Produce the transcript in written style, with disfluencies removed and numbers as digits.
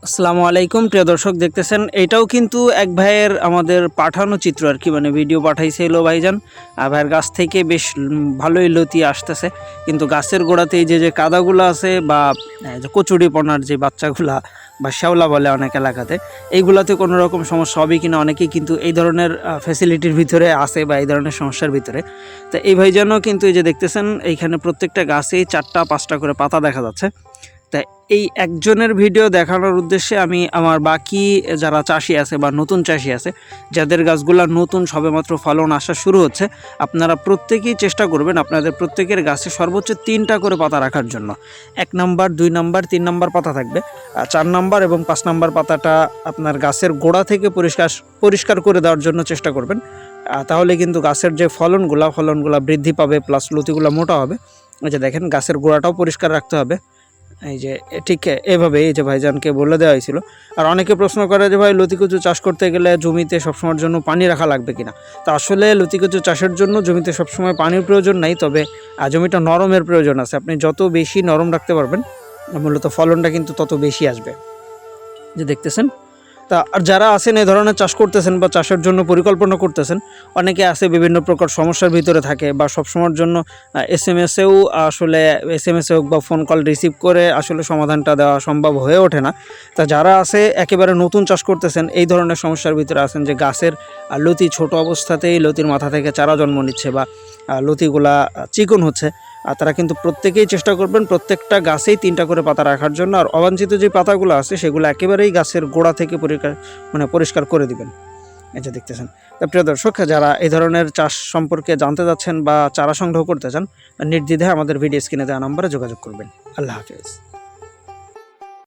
আসসালামু আলাইকুম প্রিয় দর্শক, দেখতেছেন এইটাও কিন্তু এক ভাইয়ের আমাদের পাঠানো চিত্র আর কি, মানে ভিডিও পাঠাইছিল ভাইজান। ভাইয়ের গাছ থেকে বেশ ভালোই লতি আসতেছে, কিন্তু গাছের গোড়াতে এই যে কাদাগুলো আছে বা যে কচুরিপনার যে বাচ্চাগুলা বা শ্যাওলা বলে অনেক এলাকাতে, এইগুলাতে কোনো রকম সমস্যা হবে কিনা, অনেকেই কিন্তু এই ধরনের ফ্যাসিলিটির ভিতরে আছে বা এই ধরনের সমস্যার ভিতরে। তো এই ভাইজানও কিন্তু এই যে দেখতেছেন এইখানে প্রত্যেকটা গাছেই 4টা-5টা করে পাতা দেখা যাচ্ছে। তা এই একজনের ভিডিও দেখানোর উদ্দেশ্যে আমি আমার বাকি যারা চাষি আছে বা নতুন চাষি আছে, যাদের গাছগুলো নতুন সবেমাত্র ফলন আসা শুরু হচ্ছে, আপনারা প্রত্যেকেই চেষ্টা করবেন আপনাদের প্রত্যেকের গাছে সর্বোচ্চ 3টা করে পাতা রাখার জন্য। 1 নাম্বার, 2 নাম্বার, 3 নাম্বার পাতা থাকবে। 4 নাম্বার এবং 5 নাম্বার পাতাটা আপনার গাছের গোড়া থেকে পরিষ্কার করে দেওয়ার জন্য চেষ্টা করবেন। তাহলে কিন্তু গাছের যে ফলনগুলা বৃদ্ধি পাবে, প্লাস লতিগুলো মোটা হবে। এই যে দেখেন, গাছের গোড়াটাও পরিষ্কার রাখতে হবে। এই যে ঠিক এভাবে এই যে ভাইজানকে বলে দেওয়া হয়েছিল। আর অনেকে প্রশ্ন করে যে ভাই, লতিকুচু চাষ করতে গেলে জমিতে সবসময়ের জন্য পানি রাখা লাগবে কিনা। তো আসলে লতিকুচু চাষের জন্য জমিতে সবসময় পানির প্রয়োজন নাই, তবে জমিটা নরমের প্রয়োজন আছে। আপনি যত বেশি নরম রাখতে পারবেন, মূলত ফলনটা কিন্তু তত বেশি আসবে। যে দেখতেছেন, তা আর যারা আছেন এই ধরনের চাষ করতেছেন বা চাষের জন্য পরিকল্পনা করতেছেন, অনেকে আছে বিভিন্ন প্রকার সমস্যার ভিতরে থাকে বা সবসময়ের জন্য এসএমএসেও হোক বা ফোন কল রিসিভ করে আসলে সমাধানটা দেওয়া সম্ভব হয়ে ওঠে না। তা যারা আছে একেবারে নতুন চাষ করতেছেন, এই ধরনের সমস্যার ভিতরে আছেন যে গাছের লতি ছোট অবস্থাতেই লতির মাথা থেকে চারা জন্ম নিচ্ছে বা লতিগুলা চিকন হচ্ছে, আর তারা কিন্তু প্রত্যেকেই চেষ্টা করবেন প্রত্যেকটা গাছেই 3টা করে পাতা রাখার জন্য। আর অবাঞ্ছিত যে পাতাগুলো আছে সেগুলো একেবারেই গাছের গোড়া থেকে পরিষ্কার করে দিবেন। এই যে দেখতেছেন। প্রিয় দর্শক, যারা এই ধরনের চাষ সম্পর্কে জানতে যাচ্ছেন বা চারা সংগ্রহ করতে চান, নির্দ্বিধায় আমাদের ভিডিও স্ক্রিনে দেওয়া নম্বরে যোগাযোগ করবেন। আল্লাহ হাফেজ।